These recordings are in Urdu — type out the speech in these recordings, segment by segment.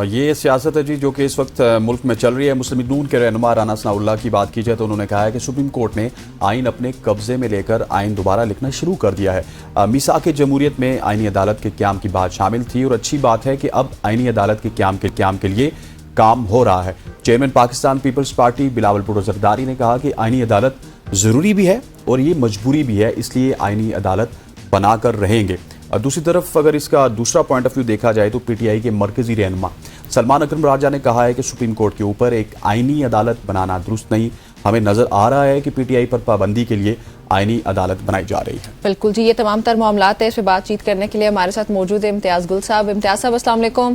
یہ سیاست ہے جی جو کہ اس وقت ملک میں چل رہی ہے۔ مسلم نون کے رہنما رانا ثناء اللہ کی بات کی جائے تو انہوں نے کہا ہے کہ سپریم کورٹ نے آئین اپنے قبضے میں لے کر آئین دوبارہ لکھنا شروع کر دیا ہے۔ میثاق جمہوریت میں آئینی عدالت کے قیام کی بات شامل تھی اور اچھی بات ہے کہ اب آئینی عدالت کے قیام کے لیے کام ہو رہا ہے۔ Chairman Pakistan Peoples Party Bilawal Bhutto Zardari نے کہا کہ آئینی عدالت ضروری بھی ہے اور یہ مجبوری بھی ہے، اس لیے آئینی عدالت بنا کر رہیں گے۔ دوسری طرف اگر اس کا دوسرا پوائنٹ آف ویو دیکھا جائے تو پی ٹی آئی کے مرکزی رہنما سلمان اکرم راجہ نے کہا ہے کہ سپریم کورٹ کے اوپر ایک آئینی عدالت بنانا درست نہیں۔ ہمیں نظر آ رہا ہے کہ پی ٹی آئی پر پابندی کے لیے آئینی عدالت بنائی جا رہی ہے۔ بالکل جی، یہ تمام تر معاملات ہیں، اس پہ بات چیت کرنے کے لیے ہمارے ساتھ موجود ہے امتیاز گل صاحب۔ امتیاز صاحب السلام علیکم۔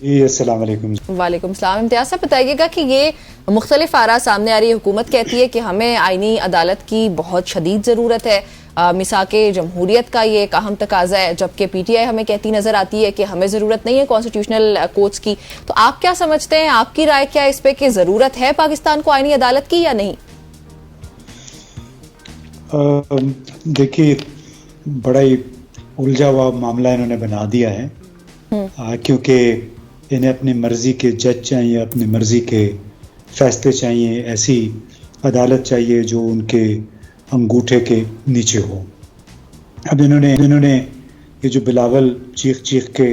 جی السلام علیکم۔ وعلیکم السلام۔ امتیاز صاحب بتائیے گا کہ یہ مختلف آراء سامنے آ رہی ہے، حکومت کہتی ہے کہ ہمیں آئینی عدالت کی بہت شدید ضرورت ہے، میثاق جمہوریت کا یہ ایک اہم تقاضا ہے، جبکہ پی ٹی آئی ہمیں کہتی نظر آتی ہے کہ ہمیں ضرورت نہیں ہے کانسٹیٹیوشنل کورٹس کی۔ تو آپ کیا سمجھتے ہیں، آپ کی رائے کیا ہے اس پہ کہ ضرورت ہے پاکستان کو آئینی عدالت کی یا نہیں؟ دیکھیے بڑا ہی الجھا ہوا معاملہ انہوں نے بنا دیا ہے، کیونکہ انہیں اپنی مرضی کے جج چاہیے، اپنی مرضی کے فیصلے چاہیے، ایسی عدالت چاہیے جو ان کے انگوٹھے کے نیچے ہو۔ اب انہوں نے یہ جو بلاول چیخ کے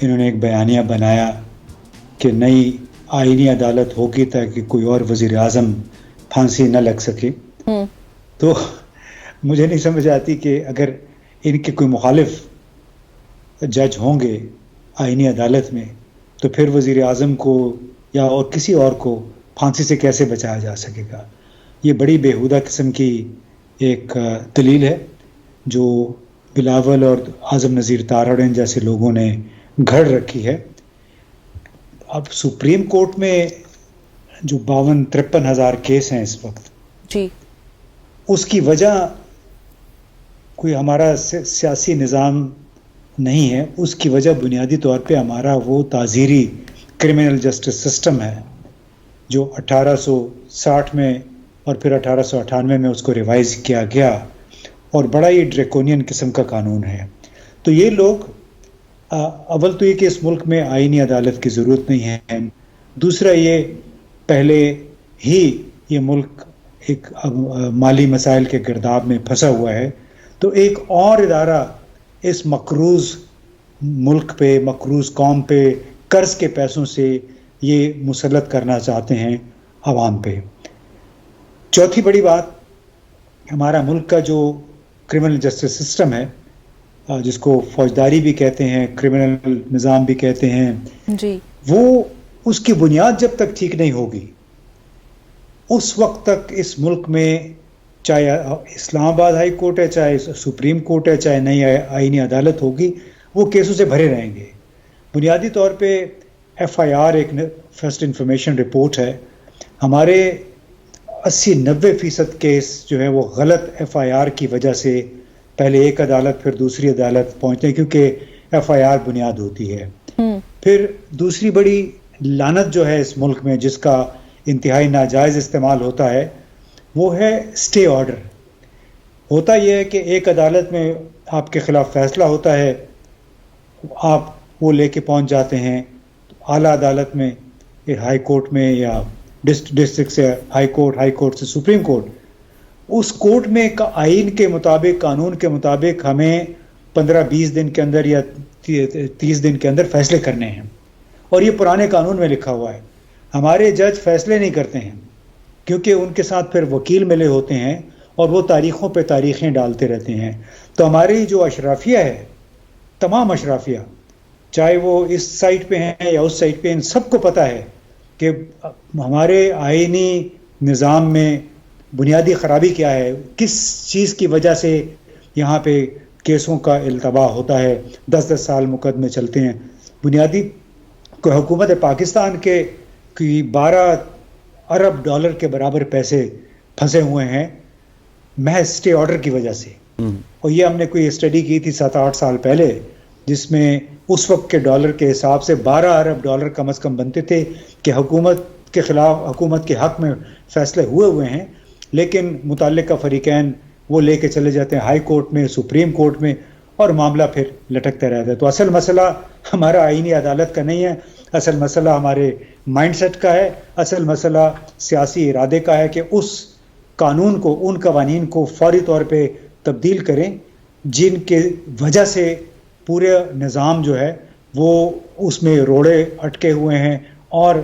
انہوں نے ایک بیانیہ بنایا کہ نئی آئینی عدالت ہوگی تاکہ کوئی اور وزیر اعظم پھانسی نہ لگ سکے، تو مجھے نہیں سمجھ آتی کہ اگر ان کے کوئی مخالف جج ہوں گے آئینی عدالت میں تو پھر وزیر اعظم کو یا اور کسی اور کو پھانسی سے کیسے بچایا جا سکے گا؟ یہ بڑی بیہودہ قسم کی ایک دلیل ہے جو بلاول اور اعظم نذیر تارڑین جیسے لوگوں نے گھڑ رکھی ہے۔ اب سپریم کورٹ میں جو 52-53 ہزار کیس ہیں اس وقت، جی اس کی وجہ کوئی ہمارا سیاسی نظام نہیں ہے، اس کی وجہ بنیادی طور پہ ہمارا وہ تعزیری کرمنل جسٹس سسٹم ہے جو 1860 میں اور پھر 1898 میں اس کو ریوائز کیا گیا اور بڑا ہی ڈریکونین قسم کا قانون ہے۔ تو یہ لوگ اول تو یہ کہ اس ملک میں آئینی عدالت کی ضرورت نہیں ہے، دوسرا یہ پہلے ہی یہ ملک ایک مالی مسائل کے گرداب میں پھنسا ہوا ہے، تو ایک اور ادارہ اس مقروض ملک پہ، مقروض قوم پہ قرض کے پیسوں سے یہ مسلط کرنا چاہتے ہیں عوام پہ۔ چوتھی بڑی بات، ہمارا ملک کا جو کرمنل جسٹس سسٹم ہے جس کو فوجداری بھی کہتے ہیں، کرمنل نظام بھی کہتے ہیں، جی وہ اس کی بنیاد جب تک ٹھیک نہیں ہوگی اس وقت تک اس ملک میں چاہے اسلام آباد ہائی کورٹ ہے، چاہے سپریم کورٹ ہے، چاہے نئی آئینی عدالت ہوگی، وہ کیسوں سے بھرے رہیں گے۔ بنیادی طور پہ ایف آئی آر ایک فرسٹ انفارمیشن رپورٹ ہے، ہمارے 80-90% کیس جو ہے وہ غلط ایف آئی آر کی وجہ سے پہلے ایک عدالت پھر دوسری عدالت پہنچتے ہیں، کیونکہ ایف آئی آر بنیاد ہوتی ہے۔ پھر دوسری بڑی لعنت جو ہے اس ملک میں جس کا انتہائی ناجائز استعمال ہوتا ہے وہ ہے اسٹے آرڈر۔ ہوتا یہ ہے کہ ایک عدالت میں آپ کے خلاف فیصلہ ہوتا ہے، آپ وہ لے کے پہنچ جاتے ہیں اعلیٰ عدالت میں، ہائی کورٹ میں یا ڈسٹرکٹ سے ہائی کورٹ سے سپریم کورٹ۔ اس کورٹ میں آئین کے مطابق، قانون کے مطابق ہمیں 15-20 دن کے اندر یا 30 دن کے اندر فیصلے کرنے ہیں، اور یہ پرانے قانون میں لکھا ہوا ہے۔ ہمارے جج فیصلے نہیں کرتے ہیں کیونکہ ان کے ساتھ پھر وکیل ملے ہوتے ہیں اور وہ تاریخوں پہ تاریخیں ڈالتے رہتے ہیں۔ تو ہماری جو اشرافیہ ہے، تمام اشرافیہ، چاہے وہ اس سائٹ پہ ہیں یا اس سائٹ پہ، ان سب کو پتہ ہے کہ ہمارے آئینی نظام میں بنیادی خرابی کیا ہے، کس چیز کی وجہ سے یہاں پہ کیسوں کا التبا ہوتا ہے، 10 سال مقدمے چلتے ہیں۔ بنیادی حکومت پاکستان کے 12 ارب ڈالر کے برابر پیسے پھنسے ہوئے ہیں محض اسٹے آرڈر کی وجہ سے۔ اور یہ ہم نے کوئی اسٹڈی کی تھی 7-8 سال پہلے، جس میں اس وقت کے ڈالر کے حساب سے 12 ارب ڈالر کم از کم بنتے تھے کہ حکومت کے خلاف، حکومت کے حق میں فیصلے ہوئے ہیں، لیکن متعلقہ فریقین وہ لے کے چلے جاتے ہیں ہائی کورٹ میں، سپریم کورٹ میں، اور معاملہ پھر لٹکتا رہتا ہے۔ تو اصل مسئلہ ہمارا آئینی عدالت کا نہیں ہے، اصل مسئلہ ہمارے مائنڈ سیٹ کا ہے، اصل مسئلہ سیاسی ارادے کا ہے کہ اس قانون کو، ان قوانین کو فوری طور پہ تبدیل کریں جن کے وجہ سے پورے نظام جو ہے وہ اس میں روڑے اٹکے ہوئے ہیں اور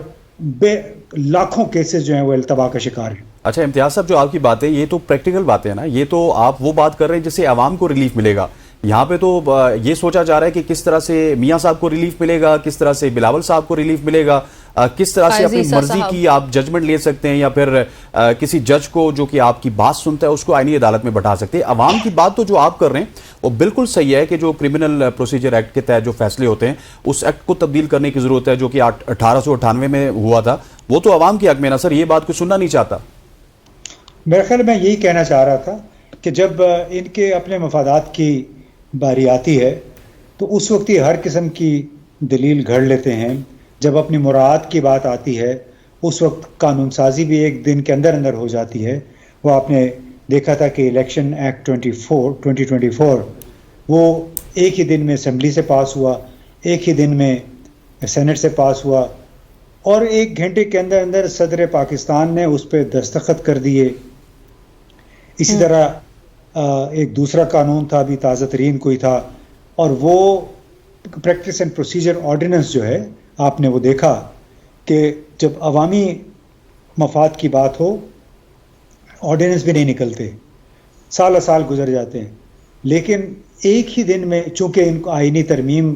لاکھوں کیسز جو ہیں وہ التوا کا شکار ہیں۔ اچھا امتیاز صاحب، جو آپ کی باتیں یہ تو پریکٹیکل باتیں ہیں نا، یہ تو آپ وہ بات کر رہے ہیں جس سے عوام کو ریلیف ملے گا، یہاں پہ تو یہ سوچا جا رہا ہے کہ کس طرح سے میاں صاحب کو ریلیف ملے گا، کس طرح سے بلاول صاحب کو ریلیف ملے گا، کس طرح سے اپنی مرضی کی آپ ججمنٹ لے سکتے ہیں، یا پھر کسی جج کو جو کہ آپ کی بات سنتا ہے اس کو آئینی عدالت میں بٹھا سکتے ہیں۔ عوام کی بات تو جو آپ کر رہے ہیں وہ بالکل صحیح ہے کہ جو کرمنل پروسیجر ایکٹ کے تحت جو فیصلے ہوتے ہیں اس ایکٹ کو تبدیل کرنے کی ضرورت ہے، جو کہ 1898 میں ہوا تھا، وہ تو عوام کے حق میں نا سر، یہ بات کوئی سننا نہیں چاہتا۔ میرے خیال میں یہی کہنا چاہ رہا تھا کہ جب ان کے اپنے مفادات کی باری آتی ہے تو اس وقت ہی ہر قسم کی دلیل گھڑ لیتے ہیں، جب اپنی مراعات کی بات آتی ہے اس وقت قانون سازی بھی ایک دن کے اندر اندر ہو جاتی ہے۔ وہ آپ نے دیکھا تھا کہ الیکشن ایکٹ 2024 وہ ایک ہی دن میں اسمبلی سے پاس ہوا، ایک ہی دن میں سینٹ سے پاس ہوا، اور ایک گھنٹے کے اندر اندر صدر پاکستان نے اس پہ دستخط کر دیے۔ اسی طرح ایک دوسرا قانون تھا، ابھی تازہ ترین کوئی تھا، اور وہ پریکٹس اینڈ پروسیجر آرڈیننس جو ہے، آپ نے وہ دیکھا کہ جب عوامی مفاد کی بات ہو آرڈیننس بھی نہیں نکلتے، سال سال گزر جاتے ہیں، لیکن ایک ہی دن میں چونکہ ان کو آئینی ترمیم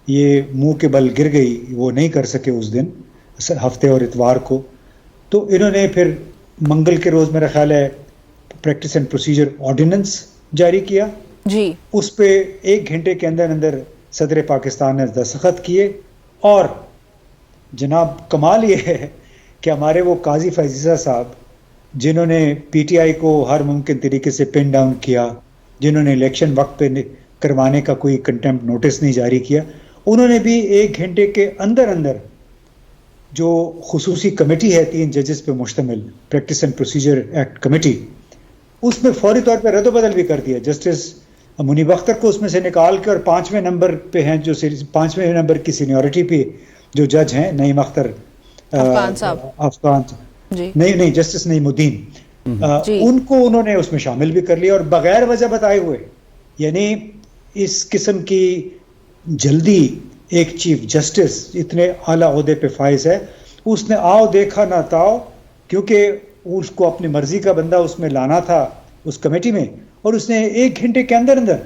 یہ منہ کے بل گر گئی، وہ نہیں کر سکے اس دن، ہفتے اور اتوار کو، تو انہوں نے پھر منگل کے روز میرا خیال ہے پریکٹس اینڈ پروسیجر آرڈیننس جاری کیا جی، اس پہ ایک گھنٹے کے اندر اندر صدر پاکستان نے دستخط کیے۔ اور جناب کمال یہ ہے کہ ہمارے وہ قاضی فیضیزہ صاحب جنہوں نے پی ٹی آئی کو ہر ممکن طریقے سے پن ڈاؤن کیا، جنہوں نے الیکشن وقت پہ کروانے کا کوئی کنٹمپٹ نوٹس نہیں جاری کیا، انہوں نے بھی ایک گھنٹے کے اندر اندر جو خصوصی کمیٹی ہے 3 ججز پہ مشتمل practice and procedure act committee, اس میں فوری طور پہ رد و بدل بھی کر دیا۔ جسٹس منیب اختر کو اس میں سے نکال کے، اور 5ویں نمبر پہ ہیں جو 5ویں نمبر کی سینیورٹی پہ جو جج ہیں نعیم اختر افغان جی، نہیں جسٹس نعیم الدین، ان کو انہوں نے اس میں شامل بھی کر لیا، اور بغیر وجہ بتائے ہوئے۔ یعنی اس قسم کی جلدی ایک چیف جسٹس اتنے اعلیٰ عہدے پہ فائز ہے، اس نے آؤ دیکھا نہ تاؤ، کیونکہ اس کو اپنی مرضی کا بندہ اس میں لانا تھا اس کمیٹی میں، اور اس نے ایک گھنٹے کے اندر اندر،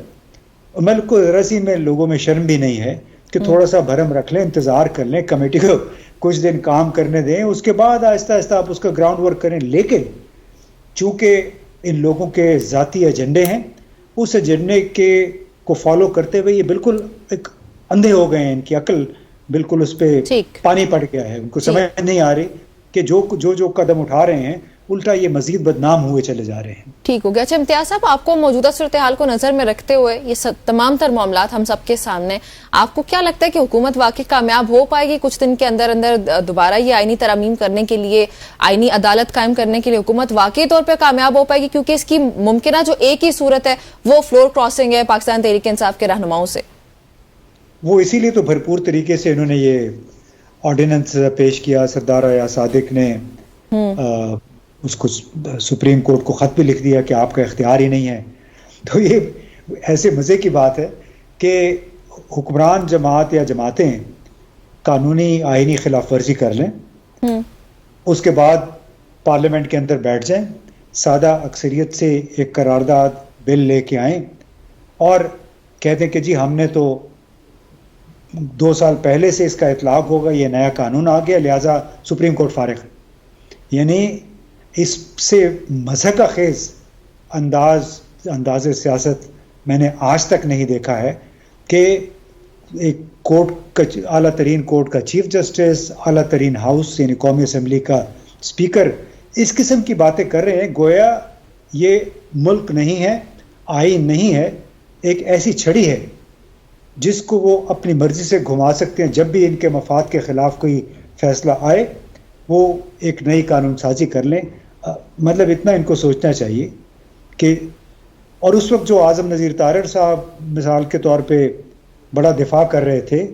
ملک کو رسی میں لوگوں میں شرم بھی نہیں ہے کہ تھوڑا سا بھرم رکھ لیں، انتظار کر لیں، کمیٹی کو کچھ دن کام کرنے دیں، اس کے بعد آہستہ آہستہ آپ اس کا گراؤنڈ ورک کریں۔ لیکن چونکہ ان لوگوں کے ذاتی ایجنڈے ہیں، اس ایجنڈے کو فالو کرتے ہوئے یہ بالکل ایک اندھے ہو گئے ہیں، ان کی عقل بالکل اس پہ پانی پڑ گیا ہے، ان کو سمجھ نہیں آ رہی کہ جو قدم اٹھا رہے ہیں الٹا یہ مزید بدنام ہوئے چلے جا رہے ہیں۔ ٹھیک ہو گیا۔ اچھا امتیاز صاحب، آپ کو موجودہ صورتحال کو نظر میں رکھتے ہوئے یہ تمام تر معاملات ہم سب کے سامنے، آپ کو کیا لگتا ہے کہ حکومت واقعی کامیاب ہو پائے گی کچھ دن کے اندر اندر دوبارہ یہ آئینی ترامیم کرنے کے لیے، آئینی عدالت قائم کرنے کے لیے حکومت واقعی طور پہ کامیاب ہو پائے گی؟ کیونکہ اس کی ممکنہ جو ایک ہی صورت ہے وہ فلور کراسنگ ہے پاکستان تحریک انصاف کے رہنماؤں سے۔ وہ اسی لیے تو بھرپور طریقے سے انہوں نے یہ آرڈیننس پیش کیا، سردار ایا صادق نے اس کو سپریم کورٹ کو خط بھی لکھ دیا کہ آپ کا اختیار ہی نہیں ہے۔ تو یہ ایسے مزے کی بات ہے کہ حکمران جماعت یا جماعتیں قانونی آئینی خلاف ورزی کر لیں، اس کے بعد پارلیمنٹ کے اندر بیٹھ جائیں، سادہ اکثریت سے ایک قرارداد بل لے کے آئیں اور کہتے ہیں کہ جی ہم نے تو 2 سال پہلے سے اس کا اطلاق ہوگا، یہ نیا قانون آ گیا، لہٰذا سپریم کورٹ فارغ ہے۔ یعنی اس سے مذہق خیز انداز سیاست میں نے آج تک نہیں دیکھا ہے کہ ایک کورٹ کا اعلیٰ ترین کورٹ کا چیف جسٹس، اعلیٰ ترین ہاؤس یعنی قومی اسمبلی کا اسپیکر اس قسم کی باتیں کر رہے ہیں، گویا یہ ملک نہیں ہے، آئین نہیں ہے، ایک ایسی چھڑی ہے جس کو وہ اپنی مرضی سے گھما سکتے ہیں۔ جب بھی ان کے مفاد کے خلاف کوئی فیصلہ آئے وہ ایک نئی قانون سازی کر لیں۔ مطلب اتنا ان کو سوچنا چاہیے کہ، اور اس وقت جو اعظم نذیر طارر صاحب مثال کے طور پہ بڑا دفاع کر رہے تھے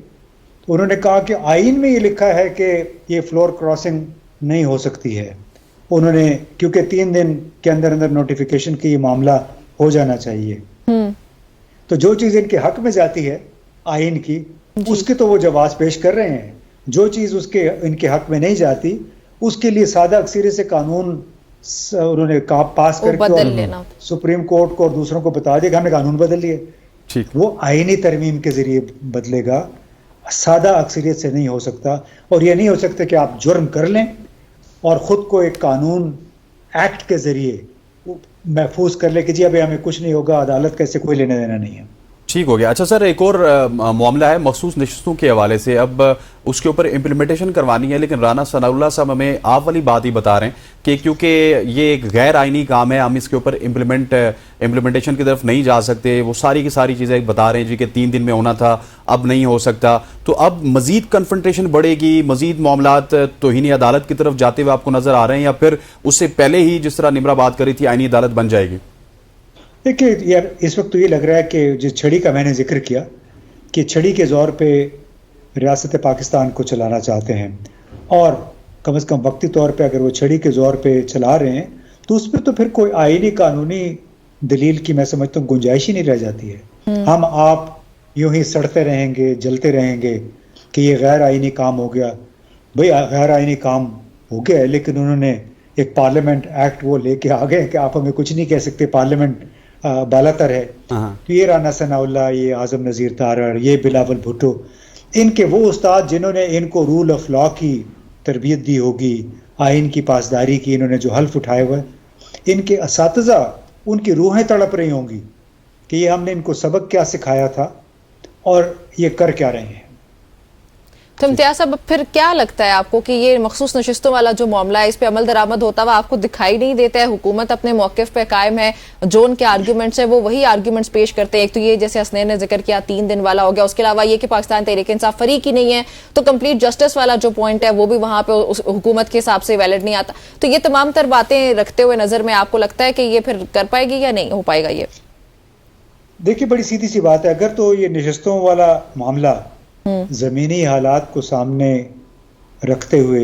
تو انہوں نے کہا کہ آئین میں یہ لکھا ہے کہ یہ فلور کراسنگ نہیں ہو سکتی ہے. انہوں نے کیونکہ 3 دن کے اندر اندر نوٹیفیکیشن کی یہ معاملہ ہو جانا چاہیے. تو جو چیز ان کے حق میں جاتی ہے آئین کی اس کے تو وہ جواز پیش کر رہے ہیں. جو چیز ان کے حق میں نہیں جاتی اس کے لیے سادہ اکثریت سے قانون انہوں نے پاس کر کے سپریم کورٹ کو اور دوسروں کو بتا دیا کہ ہم نے قانون بدل لیے. وہ آئینی ترمیم کے ذریعے بدلے گا, سادہ اکثریت سے نہیں ہو سکتا. اور یہ نہیں ہو سکتا کہ آپ جرم کر لیں اور خود کو ایک قانون ایکٹ کے ذریعے محفوظ کر لے کہ جی ابھی ہمیں کچھ نہیں ہوگا, عدالت کا اس سے کوئی لینا دینا نہیں ہے. ٹھیک ہو گیا. اچھا سر, ایک اور معاملہ ہے مخصوص نشستوں کے حوالے سے. اب اس کے اوپر امپلیمنٹیشن کروانی ہے, لیکن رانا ثناء اللہ صاحب ہمیں آپ والی بات ہی بتا رہے ہیں کہ کیونکہ یہ ایک غیر آئینی کام ہے, ہم اس کے اوپر امپلیمنٹیشن کی طرف نہیں جا سکتے. وہ ساری کی ساری چیزیں بتا رہے ہیں جی کہ 3 دن میں ہونا تھا, اب نہیں ہو سکتا. تو اب مزید کنفرنٹیشن بڑھے گی, مزید معاملات توہین عدالت کی طرف جاتے ہوئے آپ کو نظر آ رہے ہیں, یا پھر اس سے پہلے ہی جس طرح نمرہ بات کری تھی آئینی عدالت بن جائے گی؟ دیکھیے یار, اس وقت تو یہ لگ رہا ہے کہ جس چھڑی کا میں نے ذکر کیا کہ چھڑی کے زور پہ ریاست پاکستان کو چلانا چاہتے ہیں, اور کم از کم وقتی طور پہ اگر وہ چھڑی کے زور پہ چلا رہے ہیں تو اس پہ تو پھر کوئی آئینی قانونی دلیل کی میں سمجھتا ہوں گنجائش ہی نہیں رہ جاتی ہے. ہم آپ یوں ہی سڑتے رہیں گے, جلتے رہیں گے کہ یہ غیر آئینی کام ہو گیا. بھئی غیر آئینی کام ہو گیا ہے, لیکن انہوں نے ایک پارلیمنٹ ایکٹ وہ لے کے آ گئے کہ آپ ہمیں کچھ نہیں کہہ سکتے, پارلیمنٹ بالاتر ہے. تو یہ رانا ثناء اللہ, یہ اعظم نذیر تارڑ, یہ بلاول بھٹو, ان کے وہ استاد جنہوں نے ان کو رول آف لا کی تربیت دی ہوگی, آئین کی پاسداری کی, انہوں نے جو حلف اٹھائے ہوئے, ان کے اساتذہ ان کی روحیں تڑپ رہی ہوں گی کہ یہ ہم نے ان کو سبق کیا سکھایا تھا اور یہ کر کیا رہے ہیں. تو امتیاز صاحب, پھر کیا لگتا ہے آپ کو کہ یہ مخصوص نشستوں والا جو معاملہ ہے اس پہ عمل درآمد ہوتا ہوا آپ کو دکھائی نہیں دیتا ہے؟ حکومت اپنے موقف پہ قائم ہے, جو ان کے آرگیومنٹس ہیں وہ وہی آرگیومنٹس پیش کرتے ہیں. ایک تو یہ جیسے حسنین نے ذکر کیا 3 دن والا ہو گیا, اس کے علاوہ یہ کہ پاکستان تحریک انصاف فریق ہی نہیں ہے, تو کمپلیٹ جسٹس والا جو پوائنٹ ہے وہ بھی وہاں پہ حکومت کے حساب سے ویلڈ نہیں آتا. تو یہ تمام تر باتیں رکھتے ہوئے نظر میں آپ کو لگتا ہے کہ یہ پھر کر پائے گی یا نہیں ہو پائے گا؟ یہ دیکھیے بڑی سیدھی سی بات ہے, اگر تو یہ نشستوں والا معاملہ زمینی حالات کو سامنے رکھتے ہوئے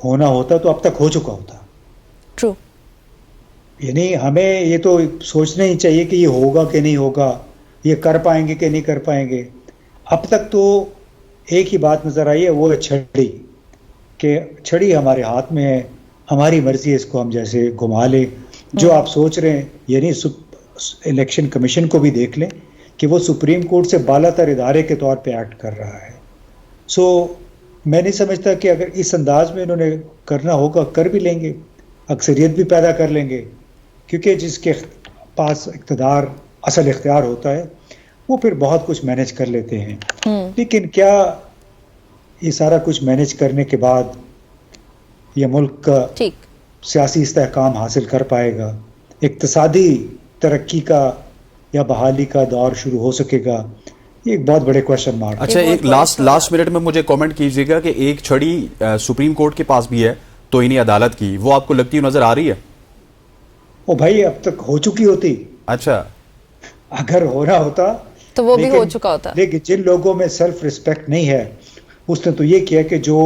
ہونا ہوتا تو اب تک ہو چکا ہوتا. ٹرو. یعنی ہمیں یہ تو سوچنا ہی چاہیے کہ یہ ہوگا کہ نہیں ہوگا, یہ کر پائیں گے کہ نہیں کر پائیں گے. اب تک تو ایک ہی بات نظر آئی ہے, وہ ہے چھڑی, کہ چھڑی ہمارے ہاتھ میں ہے, ہماری مرضی ہے اس کو ہم جیسے گھما لیں. جو آپ سوچ رہے ہیں, یعنی الیکشن کمیشن کو بھی دیکھ لیں کہ وہ سپریم کورٹ سے بالا تر ادارے کے طور پہ ایکٹ کر رہا ہے. سو میں نہیں سمجھتا کہ اگر اس انداز میں انہوں نے کرنا ہوگا کر بھی لیں گے, اکثریت بھی پیدا کر لیں گے, کیونکہ جس کے پاس اقتدار اصل اختیار ہوتا ہے وہ پھر بہت کچھ مینیج کر لیتے ہیں. لیکن کیا یہ سارا کچھ مینیج کرنے کے بعد یہ ملک کا سیاسی استحکام حاصل کر پائے گا, اقتصادی ترقی کا یا بحالی کا دور شروع ہو سکے گا؟ یہ ایک بہت بڑے کوشچن مارک. اچھا, ایک لاسٹ منٹ میں مجھے کامنٹ کیجیے گا کہ ایک چھڑی سپریم کورٹ کے پاس بھی ہے توہین عدالت کی, وہ آپ کو لگتی نظر آ رہی ہے؟ او بھائی اب تک ہو چکی ہوتی. اچھا, اگر ہونا ہوتا تو وہ بھی ہو چکا ہوتا. لیکن جن لوگوں میں سیلف ریسپیکٹ نہیں ہے, اس نے تو یہ کیا کہ جو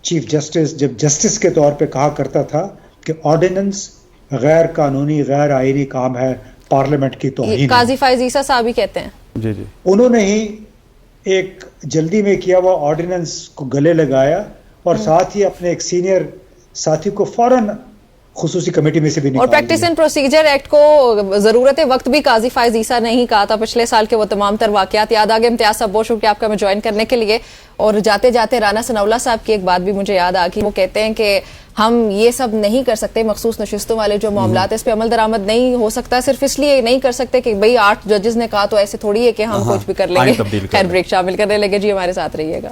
چیف جسٹس جب جسٹس کے طور پہ کہا کرتا تھا کہ آرڈیننس غیر قانونی غیر آئینی کام ہے, پارلیمنٹ کی توہین. قاضی فائز عیسیٰ صاحب ہی کہتے ہیں. جی جی, انہوں نے ہی ایک جلدی میں کیا ہوا آرڈیننس کو گلے لگایا اور ساتھ ہی اپنے ایک سینئر ساتھی کو فوراً خصوصی کمیٹی میں سے بھی نکال اور پریکٹس اینڈ پروسیجر ایکٹ کو ضرورت وقت بھی قاضی فائز عیسیٰ نے ہی کہا تھا. پچھلے سال کے وہ تمام تر واقعات یاد آ گئے. امتیاز صاحب بہت شکریہ آپ کا ہمیں جوائن کرنے کے لیے. اور جاتے جاتے رانا ثناء اللہ صاحب کی ایک بات بھی مجھے یاد آ گئی. وہ کہتے ہیں کہ ہم یہ سب نہیں کر سکتے, مخصوص نشستوں والے جو معاملات اس پہ عمل درآمد نہیں ہو سکتا صرف اس لیے نہیں کر سکتے کہ بھئی 8 ججز نے کہا تو ایسے تھوڑی ہے کہ ہم کچھ بھی کر لیں گے. خیر, بریک شامل کرنے لگے جی, ہمارے ساتھ رہیے گا.